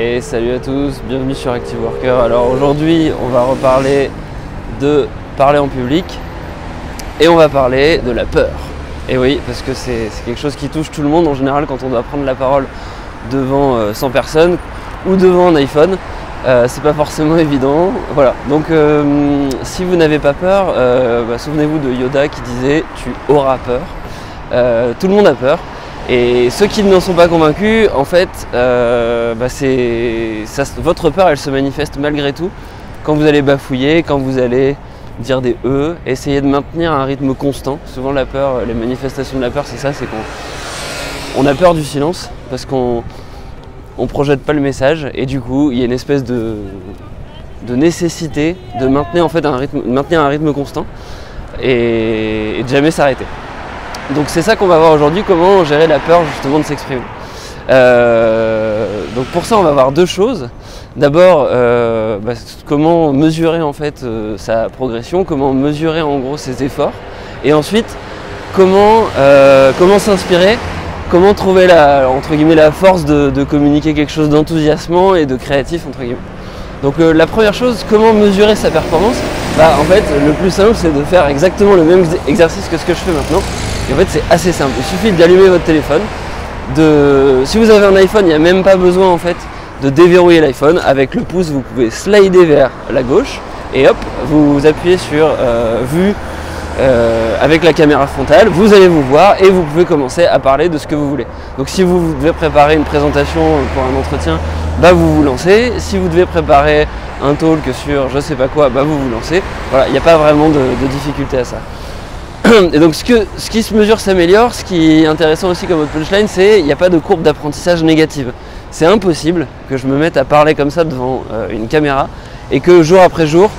Et salut à tous, bienvenue sur Active Worker. Alors aujourd'hui on va reparler de parler en public et on va parler de la peur. Et oui, parce que c'est quelque chose qui touche tout le monde en général quand on doit prendre la parole devant 100 personnes ou devant un iPhone. C'est pas forcément évident. Voilà. Donc si vous n'avez pas peur, souvenez-vous de Yoda qui disait tu auras peur. Tout le monde a peur. Et ceux qui n'en sont pas convaincus, en fait, votre peur, elle se manifeste malgré tout quand vous allez bafouiller, quand vous allez dire des E, essayez de maintenir un rythme constant. Souvent la peur, les manifestations de la peur, c'est ça, c'est qu'on a peur du silence parce qu'on projette pas le message et du coup, il y a une espèce de nécessité de maintenir en fait un rythme constant et de jamais s'arrêter. Donc c'est ça qu'on va voir aujourd'hui, comment gérer la peur justement de s'exprimer. Donc pour ça on va voir deux choses. D'abord comment mesurer en fait sa progression, comment mesurer en gros ses efforts, et ensuite comment s'inspirer, comment trouver la force de communiquer quelque chose d'enthousiasmant et de créatif entre guillemets. Donc la première chose, comment mesurer sa performance? En fait le plus simple c'est de faire exactement le même exercice que ce que je fais maintenant. Et en fait c'est assez simple, il suffit d'allumer votre téléphone, si vous avez un iPhone, il n'y a même pas besoin en fait de déverrouiller l'iPhone. Avec le pouce vous pouvez slider vers la gauche et hop, vous appuyez sur vue avec la caméra frontale, vous allez vous voir et vous pouvez commencer à parler de ce que vous voulez. Donc si vous devez préparer une présentation pour un entretien, vous vous lancez. Si vous devez préparer un talk sur je sais pas quoi, vous vous lancez. Voilà, il n'y a pas vraiment de difficulté à ça. Et donc ce qui se mesure s'améliore. Ce qui est intéressant aussi comme autre punchline, c'est qu'il n'y a pas de courbe d'apprentissage négative. C'est impossible que je me mette à parler comme ça devant une caméra et que jour après jour,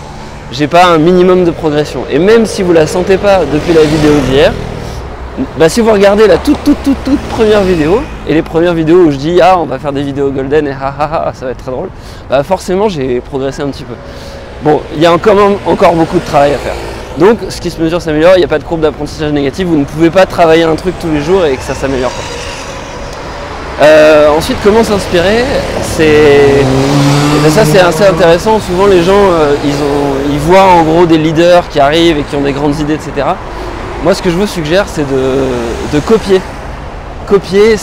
j'ai pas un minimum de progression. Et même si vous la sentez pas depuis la vidéo d'hier, si vous regardez la toute première vidéo et les premières vidéos où je dis on va faire des vidéos golden et ça va être très drôle, forcément j'ai progressé un petit peu. Bon, il y a encore beaucoup de travail à faire. Donc ce qui se mesure s'améliore, il n'y a pas de courbe d'apprentissage négative, vous ne pouvez pas travailler un truc tous les jours et que ça s'améliore pas. Ensuite, comment s'inspirer, ça c'est assez intéressant. Souvent les gens ils voient en gros des leaders qui arrivent et qui ont des grandes idées, etc. Moi ce que je vous suggère c'est de copier. Copier,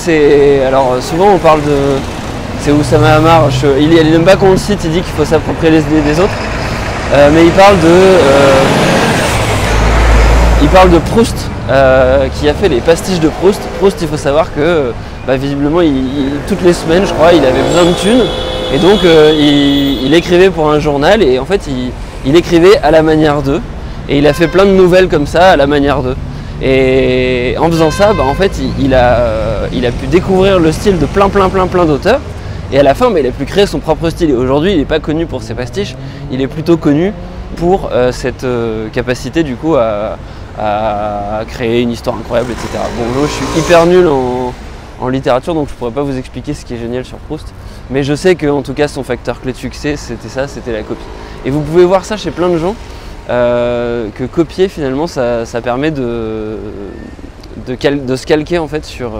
alors souvent on parle c'est Oussama Hamar, il n'aime pas qu'on le cite, il dit qu'il faut s'approprier les idées des autres. Mais il parle de Proust, qui a fait les pastiches de Proust. Proust, il faut savoir que visiblement, toutes les semaines, je crois, il avait besoin de thunes. Et donc, il écrivait pour un journal et en fait, il écrivait à la manière d'eux. Et il a fait plein de nouvelles comme ça, à la manière d'eux. Et en faisant ça, en fait, il a pu découvrir le style de plein d'auteurs. Et à la fin, il a pu créer son propre style. Et aujourd'hui, il n'est pas connu pour ses pastiches, il est plutôt connu pour cette capacité du coup à créer une histoire incroyable, etc. Bon, moi je suis hyper nul en littérature, donc je pourrais pas vous expliquer ce qui est génial sur Proust, mais je sais qu'en tout cas son facteur clé de succès c'était la copie. Et vous pouvez voir ça chez plein de gens, que copier finalement ça permet de se calquer en fait sur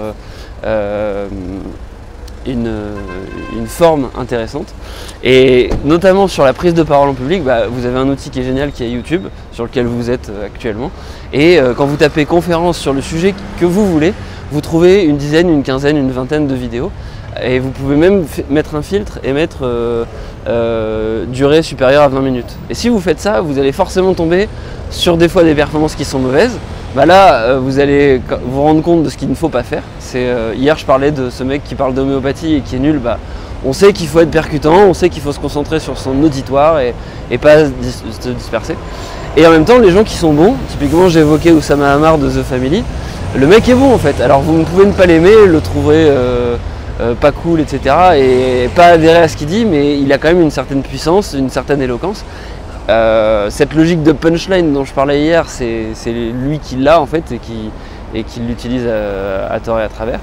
une forme intéressante, et notamment sur la prise de parole en public. Vous avez un outil qui est génial, qui est YouTube, sur lequel vous êtes actuellement, et quand vous tapez conférence sur le sujet que vous voulez, vous trouvez une dizaine, une quinzaine, une vingtaine de vidéos, et vous pouvez même mettre un filtre et mettre durée supérieure à 20 minutes. Et si vous faites ça, vous allez forcément tomber sur des fois des performances qui sont mauvaises. Là, vous allez vous rendre compte de ce qu'il ne faut pas faire. Hier, je parlais de ce mec qui parle d'homéopathie et qui est nul. On sait qu'il faut être percutant, on sait qu'il faut se concentrer sur son auditoire et pas se disperser. Et en même temps, les gens qui sont bons, typiquement j'ai évoqué Oussama Hamar de The Family, le mec est bon en fait. Alors vous pouvez ne pas l'aimer, le trouver pas cool, etc. et pas adhérer à ce qu'il dit, mais il a quand même une certaine puissance, une certaine éloquence. Cette logique de punchline dont je parlais hier, c'est lui qui l'a en fait et qui l'utilise à tort et à travers.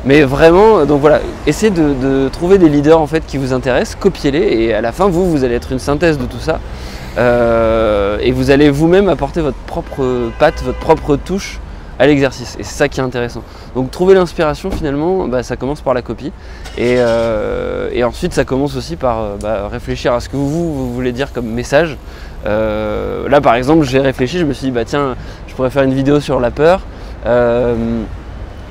Mais vraiment, donc voilà, essayez de trouver des leaders en fait qui vous intéressent, copiez-les, et à la fin vous allez être une synthèse de tout ça, et vous allez vous-même apporter votre propre patte, votre propre touche à l'exercice. Et c'est ça qui est intéressant. Donc trouver l'inspiration finalement, ça commence par la copie. Et ensuite ça commence aussi par réfléchir à ce que vous voulez dire comme message. Là par exemple j'ai réfléchi, je me suis dit tiens, je pourrais faire une vidéo sur la peur.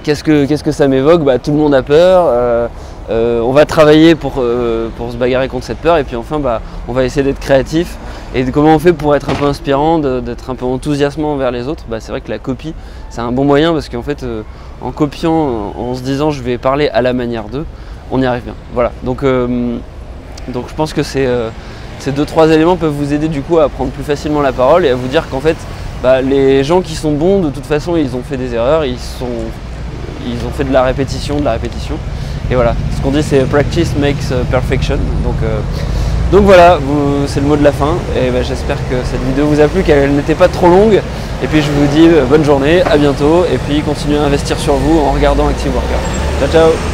Qu'est-ce que ça m'évoque? Tout le monde a peur. On va travailler pour se bagarrer contre cette peur, et puis enfin on va essayer d'être créatif. Et comment on fait pour être un peu inspirant, d'être un peu enthousiasmant envers les autres? C'est vrai que la copie c'est un bon moyen, parce qu'en fait en copiant, en se disant je vais parler à la manière d'eux, on y arrive bien. Voilà, donc je pense que ces 2-3 éléments peuvent vous aider du coup à prendre plus facilement la parole et à vous dire qu'en fait les gens qui sont bons, de toute façon ils ont fait des erreurs, ils ont fait de la répétition. Et voilà, ce qu'on dit c'est practice makes perfection. Donc voilà, c'est le mot de la fin. Et j'espère que cette vidéo vous a plu, qu'elle n'était pas trop longue. Et puis je vous dis bonne journée, à bientôt. Et puis continuez à investir sur vous en regardant Active Worker. Ciao ciao.